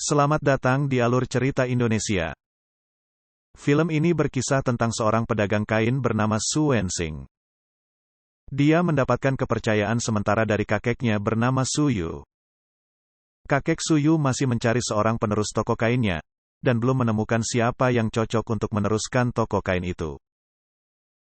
Selamat datang di Alur Cerita Indonesia. Film ini berkisah tentang seorang pedagang kain bernama Su Wensing. Dia mendapatkan kepercayaan sementara dari kakeknya bernama Su Yu. Kakek Su Yu masih mencari seorang penerus toko kainnya, dan belum menemukan siapa yang cocok untuk meneruskan toko kain itu.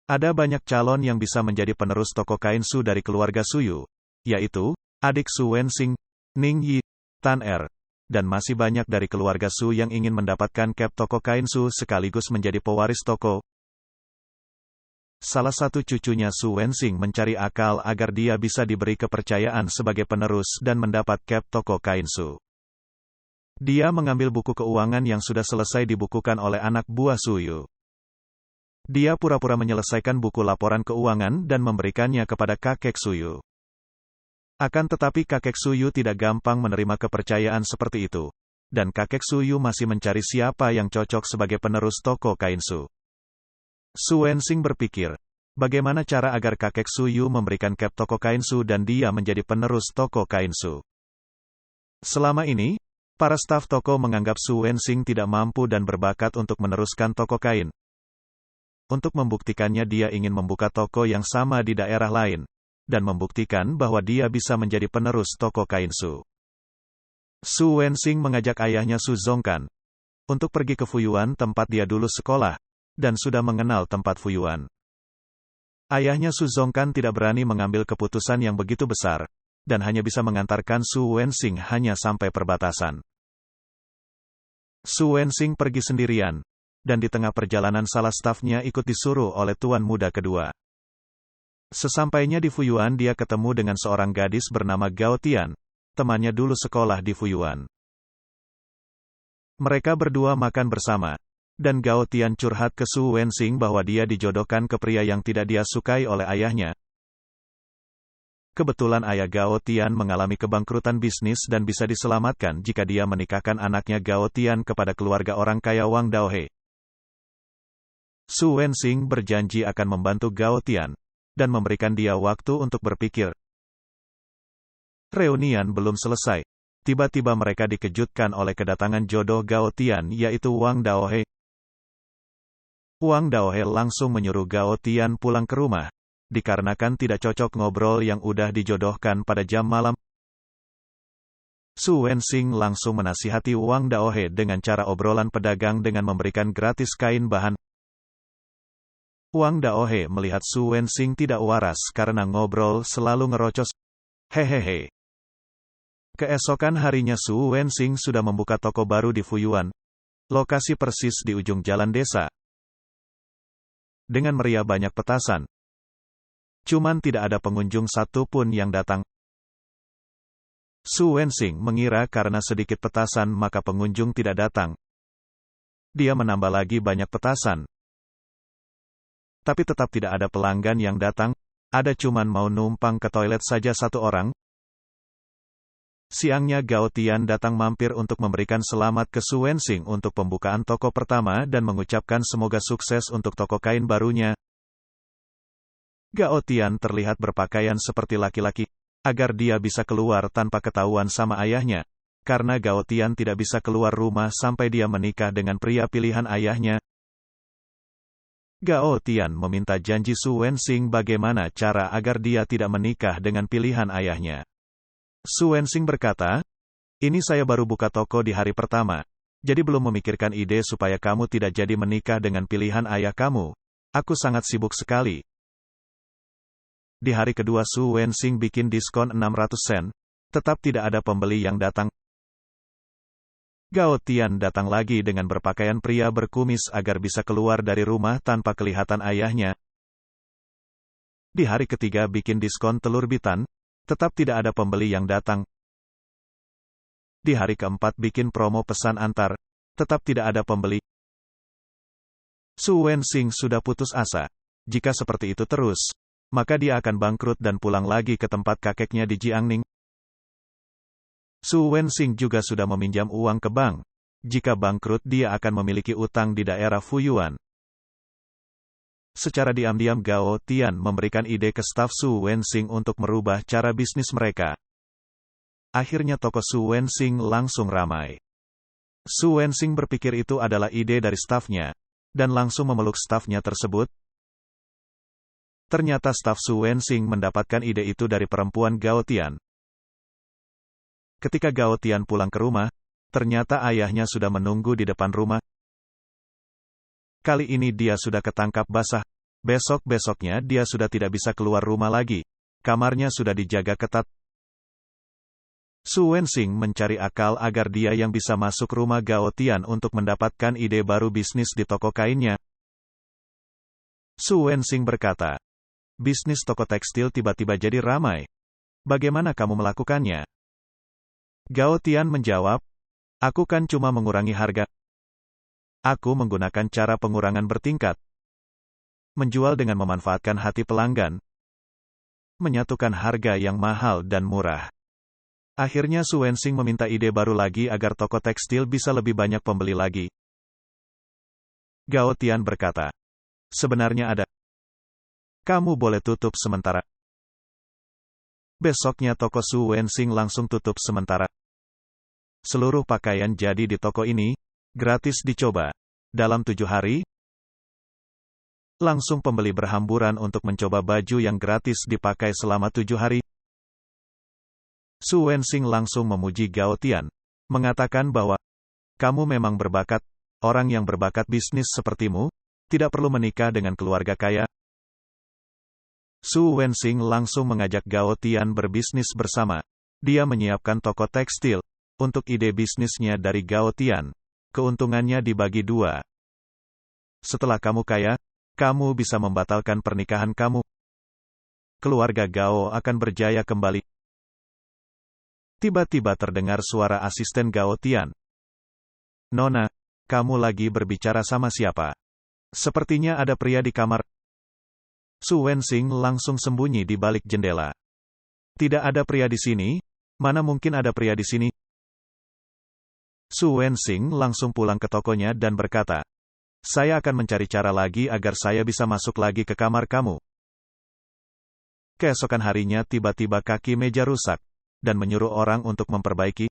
Ada banyak calon yang bisa menjadi penerus toko kain Su dari keluarga Su Yu, yaitu adik Su Wensing, Ning Yi, Tan Er, dan masih banyak dari keluarga Su yang ingin mendapatkan kep toko kain Su sekaligus menjadi pewaris toko. Salah satu cucunya Su Wensing mencari akal agar dia bisa diberi kepercayaan sebagai penerus dan mendapat kep toko kain Su. Dia mengambil buku keuangan yang sudah selesai dibukukan oleh anak buah Su Yu. Dia pura-pura menyelesaikan buku laporan keuangan dan memberikannya kepada kakek Su Yu. Akan tetapi kakek Su Yu tidak gampang menerima kepercayaan seperti itu. Dan kakek Su Yu masih mencari siapa yang cocok sebagai penerus toko kain Su. Su Wensing berpikir, bagaimana cara agar kakek Su Yu memberikan kep toko kain Su dan dia menjadi penerus toko kain Su. Selama ini, para staf toko menganggap Su Wensing tidak mampu dan berbakat untuk meneruskan toko kain. Untuk membuktikannya dia ingin membuka toko yang sama di daerah lain, dan membuktikan bahwa dia bisa menjadi penerus toko kain Su. Su Wensing mengajak ayahnya Su Zongkan untuk pergi ke Fuyuan tempat dia dulu sekolah, dan sudah mengenal tempat Fuyuan. Ayahnya Su Zongkan tidak berani mengambil keputusan yang begitu besar, dan hanya bisa mengantarkan Su Wensing hanya sampai perbatasan. Su Wensing pergi sendirian, dan di tengah perjalanan salah stafnya ikut disuruh oleh tuan muda kedua. Sesampainya di Fuyuan dia ketemu dengan seorang gadis bernama Gao Tian, temannya dulu sekolah di Fuyuan. Mereka berdua makan bersama, dan Gao Tian curhat ke Su Wensing bahwa dia dijodohkan ke pria yang tidak dia sukai oleh ayahnya. Kebetulan ayah Gao Tian mengalami kebangkrutan bisnis dan bisa diselamatkan jika dia menikahkan anaknya Gao Tian kepada keluarga orang kaya Wang Daohe. Su Wensing berjanji akan membantu Gao Tian dan memberikan dia waktu untuk berpikir. Reunian belum selesai. Tiba-tiba mereka dikejutkan oleh kedatangan jodoh Gao Tian yaitu Wang Daohe. Wang Daohe langsung menyuruh Gao Tian pulang ke rumah, dikarenakan tidak cocok ngobrol yang udah dijodohkan pada jam malam. Su Wensing langsung menasihati Wang Daohe dengan cara obrolan pedagang dengan memberikan gratis kain bahan. Wang Daohe melihat Su Wensing tidak waras karena ngobrol selalu ngerocos. Hehehe. Keesokan harinya Su Wensing sudah membuka toko baru di Fuyuan, lokasi persis di ujung jalan desa. Dengan meriah banyak petasan. Cuman tidak ada pengunjung satupun yang datang. Su Wensing mengira karena sedikit petasan maka pengunjung tidak datang. Dia menambah lagi banyak petasan. Tapi tetap tidak ada pelanggan yang datang, ada cuman mau numpang ke toilet saja satu orang. Siangnya Gao Tian datang mampir untuk memberikan selamat ke Su Wensing untuk pembukaan toko pertama dan mengucapkan semoga sukses untuk toko kain barunya. Gao Tian terlihat berpakaian seperti laki-laki, agar dia bisa keluar tanpa ketahuan sama ayahnya, karena Gao Tian tidak bisa keluar rumah sampai dia menikah dengan pria pilihan ayahnya. Gao Tian meminta janji Su Wensing bagaimana cara agar dia tidak menikah dengan pilihan ayahnya. Su Wensing berkata, ini saya baru buka toko di hari pertama, jadi belum memikirkan ide supaya kamu tidak jadi menikah dengan pilihan ayah kamu. Aku sangat sibuk sekali. Di hari kedua Su Wensing bikin diskon 600 sen, tetap tidak ada pembeli yang datang. Gao Tian datang lagi dengan berpakaian pria berkumis agar bisa keluar dari rumah tanpa kelihatan ayahnya. Di hari ketiga bikin diskon telur bitan, tetap tidak ada pembeli yang datang. Di hari keempat bikin promo pesan antar, tetap tidak ada pembeli. Su Wensing sudah putus asa. Jika seperti itu terus, maka dia akan bangkrut dan pulang lagi ke tempat kakeknya di Jiangning. Su Wensing juga sudah meminjam uang ke bank. Jika bangkrut dia akan memiliki utang di daerah Fuyuan. Secara diam-diam Gao Tian memberikan ide ke staf Su Wensing untuk merubah cara bisnis mereka. Akhirnya toko Su Wensing langsung ramai. Su Wensing berpikir itu adalah ide dari stafnya, dan langsung memeluk stafnya tersebut. Ternyata staf Su Wensing mendapatkan ide itu dari perempuan Gao Tian. Ketika Gao Tian pulang ke rumah, ternyata ayahnya sudah menunggu di depan rumah. Kali ini dia sudah ketangkap basah. Besok-besoknya dia sudah tidak bisa keluar rumah lagi. Kamarnya sudah dijaga ketat. Su Wensing mencari akal agar dia yang bisa masuk rumah Gao Tian untuk mendapatkan ide baru bisnis di toko kainnya. Su Wensing berkata, bisnis toko tekstil tiba-tiba jadi ramai. Bagaimana kamu melakukannya? Gao Tian menjawab, aku kan cuma mengurangi harga. Aku menggunakan cara pengurangan bertingkat. Menjual dengan memanfaatkan hati pelanggan. Menyatukan harga yang mahal dan murah. Akhirnya Su Wensing meminta ide baru lagi agar toko tekstil bisa lebih banyak pembeli lagi. Gao Tian berkata, sebenarnya ada. Kamu boleh tutup sementara. Besoknya toko Su Wensing langsung tutup sementara. Seluruh pakaian jadi di toko ini, gratis dicoba. Dalam 7 hari, langsung pembeli berhamburan untuk mencoba baju yang gratis dipakai selama 7 hari. Su Wensing langsung memuji Gao Tian, mengatakan bahwa, kamu memang berbakat, orang yang berbakat bisnis sepertimu, tidak perlu menikah dengan keluarga kaya. Su Wensing langsung mengajak Gao Tian berbisnis bersama. Dia menyiapkan toko tekstil, untuk ide bisnisnya dari Gao Tian. Keuntungannya dibagi 2. Setelah kamu kaya, kamu bisa membatalkan pernikahan kamu. Keluarga Gao akan berjaya kembali. Tiba-tiba terdengar suara asisten Gao Tian. Nona, kamu lagi berbicara sama siapa? Sepertinya ada pria di kamar. Su Wensing langsung sembunyi di balik jendela. Tidak ada pria di sini, mana mungkin ada pria di sini? Su Wensing langsung pulang ke tokonya dan berkata, saya akan mencari cara lagi agar saya bisa masuk lagi ke kamar kamu. Keesokan harinya tiba-tiba kaki meja rusak, dan menyuruh orang untuk memperbaiki.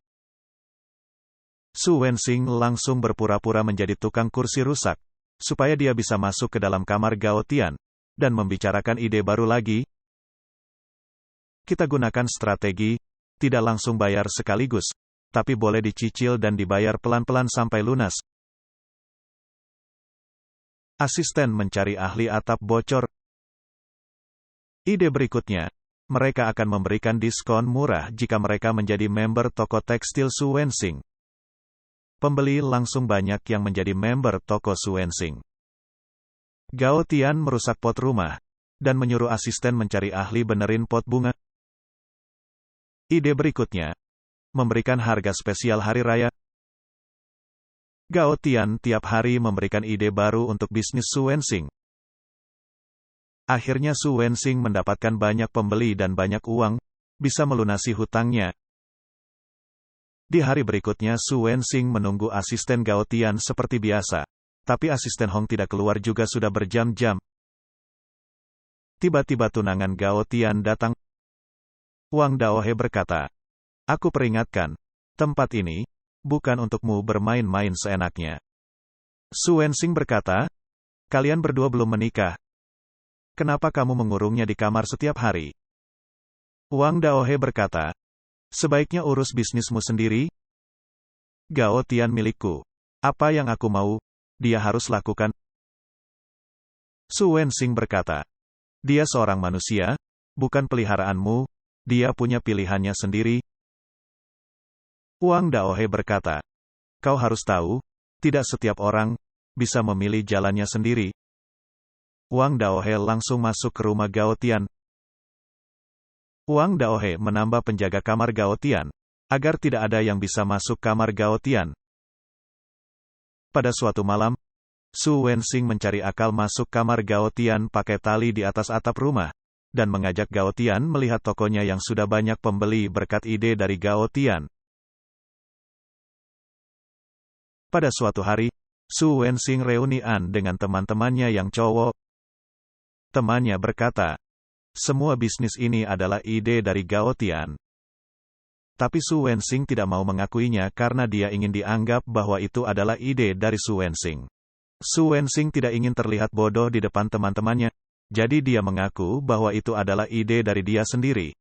Su Wensing langsung berpura-pura menjadi tukang kursi rusak, supaya dia bisa masuk ke dalam kamar Gao Tian, dan membicarakan ide baru lagi. Kita gunakan strategi, tidak langsung bayar sekaligus, tapi boleh dicicil dan dibayar pelan-pelan sampai lunas. Asisten mencari ahli atap bocor. Ide berikutnya, mereka akan memberikan diskon murah jika mereka menjadi member toko tekstil Su Wensing. Pembeli langsung banyak yang menjadi member toko Su Wensing. Gao Tian merusak pot rumah, dan menyuruh asisten mencari ahli benerin pot bunga. Ide berikutnya, memberikan harga spesial hari raya. Gao Tian tiap hari memberikan ide baru untuk bisnis Su Wensing. Akhirnya Su Wensing mendapatkan banyak pembeli dan banyak uang, bisa melunasi hutangnya. Di hari berikutnya Su Wensing menunggu asisten Gao Tian seperti biasa, tapi asisten Hong tidak keluar juga sudah berjam-jam. Tiba-tiba tunangan Gao Tian datang. Wang Daohe berkata, aku peringatkan, tempat ini, bukan untukmu bermain-main seenaknya. Su Wensing berkata, kalian berdua belum menikah. Kenapa kamu mengurungnya di kamar setiap hari? Wang Daohe berkata, sebaiknya urus bisnismu sendiri. Gao Tian milikku. Apa yang aku mau, dia harus lakukan. Su Wensing berkata, dia seorang manusia, bukan peliharaanmu, dia punya pilihannya sendiri. Wang Daohe berkata, kau harus tahu, tidak setiap orang bisa memilih jalannya sendiri. Wang Daohe langsung masuk ke rumah Gao Tian. Wang Daohe menambah penjaga kamar Gao Tian, agar tidak ada yang bisa masuk kamar Gao Tian. Pada suatu malam, Su Wensing mencari akal masuk kamar Gao Tian pakai tali di atas atap rumah, dan mengajak Gao Tian melihat tokonya yang sudah banyak pembeli berkat ide dari Gao Tian. Pada suatu hari, Su Wensing reunian dengan teman-temannya yang cowok. Temannya berkata, semua bisnis ini adalah ide dari Gao Tian. Tapi Su Wensing tidak mau mengakuinya karena dia ingin dianggap bahwa itu adalah ide dari Su Wensing. Su Wensing tidak ingin terlihat bodoh di depan teman-temannya, jadi dia mengaku bahwa itu adalah ide dari dia sendiri.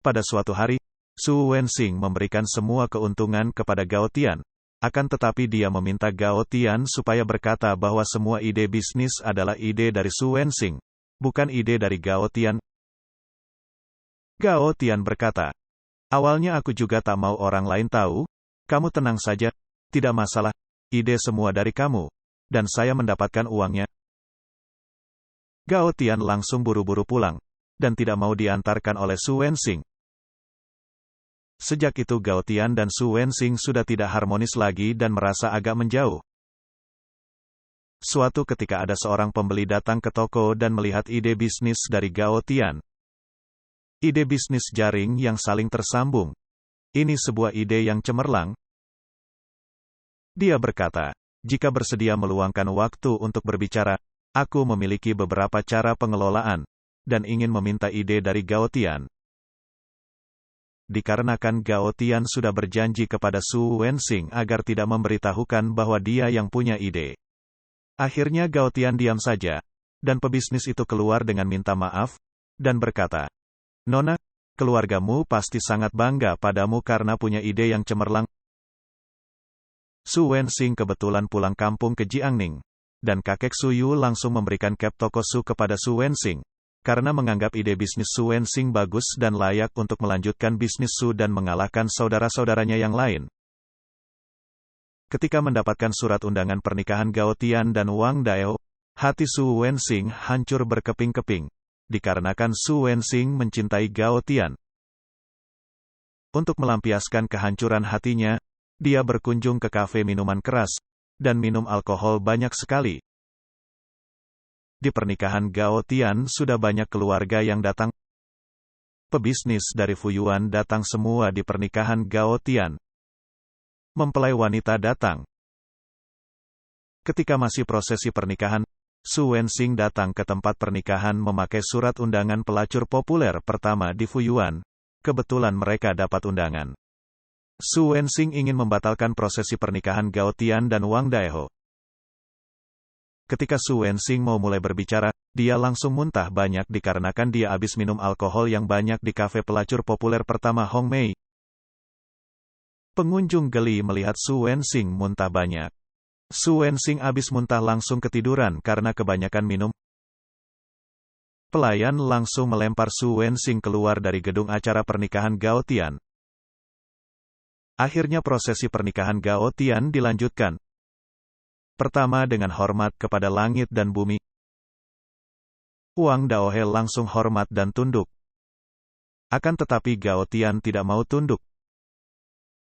Pada suatu hari, Su Wensing memberikan semua keuntungan kepada Gao Tian. Akan tetapi dia meminta Gao Tian supaya berkata bahwa semua ide bisnis adalah ide dari Su Wensing, bukan ide dari Gao Tian. Gao Tian berkata, "Awalnya aku juga tak mau orang lain tahu, kamu tenang saja, tidak masalah, ide semua dari kamu, dan saya mendapatkan uangnya." Gao Tian langsung buru-buru pulang, dan tidak mau diantarkan oleh Su Wensing. Sejak itu Gao Tian dan Su Wensing sudah tidak harmonis lagi dan merasa agak menjauh. Suatu ketika ada seorang pembeli datang ke toko dan melihat ide bisnis dari Gao Tian. Ide bisnis jaring yang saling tersambung. Ini sebuah ide yang cemerlang. Dia berkata, "Jika bersedia meluangkan waktu untuk berbicara, aku memiliki beberapa cara pengelolaan, dan ingin meminta ide dari Gao Tian." Dikarenakan Gao Tian sudah berjanji kepada Su Wensing agar tidak memberitahukan bahwa dia yang punya ide. Akhirnya Gao Tian diam saja, dan pebisnis itu keluar dengan minta maaf, dan berkata, "Nona, keluargamu pasti sangat bangga padamu karena punya ide yang cemerlang." Su Wensing kebetulan pulang kampung ke Jiangning, dan kakek Su Yu langsung memberikan cap toko Su kepada Su Wensing, karena menganggap ide bisnis Su Wensing bagus dan layak untuk melanjutkan bisnis Su dan mengalahkan saudara-saudaranya yang lain. Ketika mendapatkan surat undangan pernikahan Gao Tian dan Wang Dao, hati Su Wensing hancur berkeping-keping, dikarenakan Su Wensing mencintai Gao Tian. Untuk melampiaskan kehancuran hatinya, dia berkunjung ke kafe minuman keras, dan minum alkohol banyak sekali. Di pernikahan Gao Tian sudah banyak keluarga yang datang. Pebisnis dari Fuyuan datang semua di pernikahan Gao Tian. Mempelai wanita datang. Ketika masih prosesi pernikahan, Su Wensing datang ke tempat pernikahan memakai surat undangan pelacur populer pertama di Fuyuan. Kebetulan mereka dapat undangan. Su Wensing ingin membatalkan prosesi pernikahan Gao Tian dan Wang Dao. Ketika Su Wensing mau mulai berbicara, dia langsung muntah banyak dikarenakan dia habis minum alkohol yang banyak di kafe pelacur populer pertama Hong Mei. Pengunjung geli melihat Su Wensing muntah banyak. Su Wensing habis muntah langsung ketiduran karena kebanyakan minum. Pelayan langsung melempar Su Wensing keluar dari gedung acara pernikahan Gao Tian. Akhirnya prosesi pernikahan Gao Tian dilanjutkan. Pertama dengan hormat kepada langit dan bumi. Wang Daohe langsung hormat dan tunduk. Akan tetapi Gao Tian tidak mau tunduk.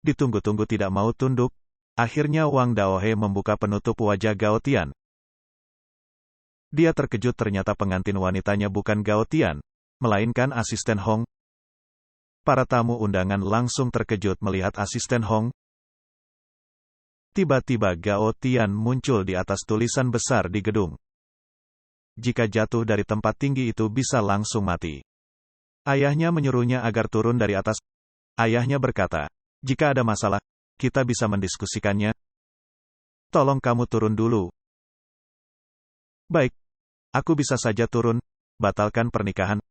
Ditunggu-tunggu tidak mau tunduk. Akhirnya Wang Daohe membuka penutup wajah Gao Tian. Dia terkejut ternyata pengantin wanitanya bukan Gao Tian, melainkan asisten Hong. Para tamu undangan langsung terkejut melihat asisten Hong. Tiba-tiba Gao Tian muncul di atas tulisan besar di gedung. Jika jatuh dari tempat tinggi itu bisa langsung mati. Ayahnya menyuruhnya agar turun dari atas. Ayahnya berkata, "Jika ada masalah, kita bisa mendiskusikannya. Tolong kamu turun dulu." "Baik, aku bisa saja turun, batalkan pernikahan."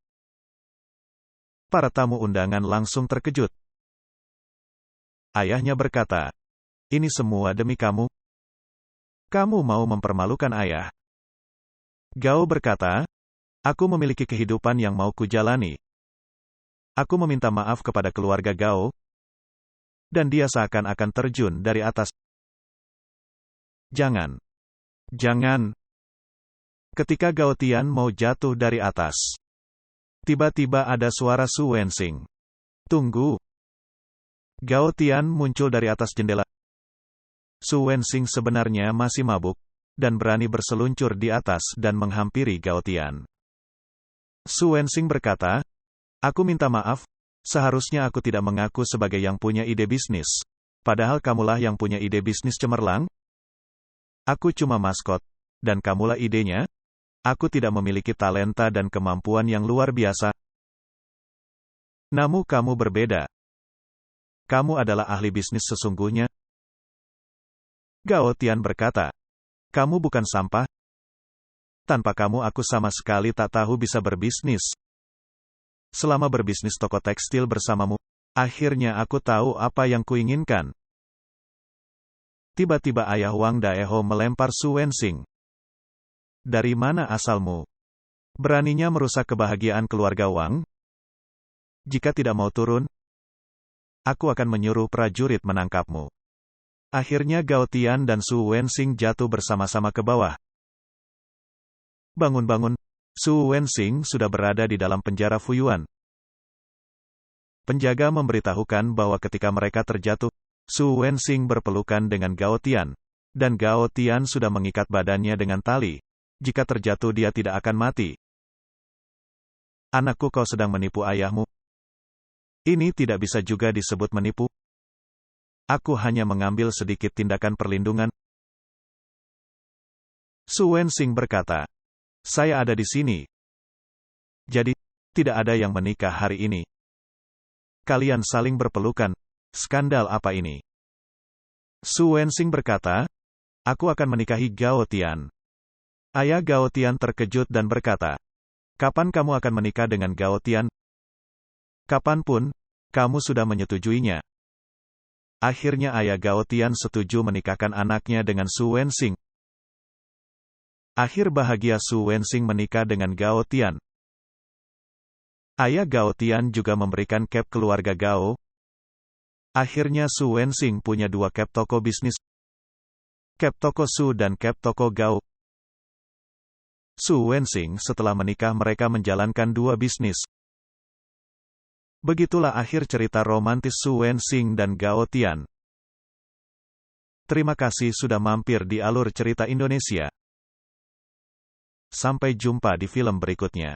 Para tamu undangan langsung terkejut. Ayahnya berkata, "Ini semua demi kamu. Kamu mau mempermalukan ayah." Gao berkata, "Aku memiliki kehidupan yang mau kujalani. Aku meminta maaf kepada keluarga Gao." Dan dia seakan-akan terjun dari atas. "Jangan. Jangan." Ketika Gao Tian mau jatuh dari atas, tiba-tiba ada suara Su Wensing. "Tunggu." Gao Tian muncul dari atas jendela. Su Wensing sebenarnya masih mabuk, dan berani berseluncur di atas dan menghampiri Gao Tian. Su Wensing berkata, "Aku minta maaf. Seharusnya aku tidak mengaku sebagai yang punya ide bisnis. Padahal kamulah yang punya ide bisnis cemerlang. Aku cuma maskot, dan kamulah idenya. Aku tidak memiliki talenta dan kemampuan yang luar biasa." Namun kamu berbeda. Kamu adalah ahli bisnis sesungguhnya. Gao Tian berkata, kamu bukan sampah. Tanpa kamu aku sama sekali tak tahu bisa berbisnis. Selama berbisnis toko tekstil bersamamu, akhirnya aku tahu apa yang kuinginkan. Tiba-tiba ayah Wang Daeho melempar Su Wensing. Dari mana asalmu? Beraninya merusak kebahagiaan keluarga Wang? Jika tidak mau turun, aku akan menyuruh prajurit menangkapmu. Akhirnya Gao Tian dan Su Wensing jatuh bersama-sama ke bawah. Bangun-bangun, Su Wensing sudah berada di dalam penjara Fuyuan. Penjaga memberitahukan bahwa ketika mereka terjatuh, Su Wensing berpelukan dengan Gao Tian, dan Gao Tian sudah mengikat badannya dengan tali. Jika terjatuh dia tidak akan mati. Anakku, kau sedang menipu ayahmu. Ini tidak bisa juga disebut menipu. Aku hanya mengambil sedikit tindakan perlindungan. Su Wensing berkata, saya ada di sini. Jadi, tidak ada yang menikah hari ini. Kalian saling berpelukan. Skandal apa ini? Su Wensing berkata, aku akan menikahi Gao Tian. Ayah Gao Tian terkejut dan berkata, kapan kamu akan menikah dengan Gao Tian? Kapanpun, kamu sudah menyetujuinya. Akhirnya ayah Gao Tian setuju menikahkan anaknya dengan Su Wensing. Akhir bahagia Su Wensing menikah dengan Gao Tian. Ayah Gao Tian juga memberikan cap keluarga Gao. Akhirnya Su Wensing punya dua cap toko bisnis. Cap toko Su dan cap toko Gao. Su Wensing setelah menikah mereka menjalankan dua bisnis. Begitulah akhir cerita romantis Su Wensing dan Gao Tian. Terima kasih sudah mampir di Alur Cerita Indonesia. Sampai jumpa di film berikutnya.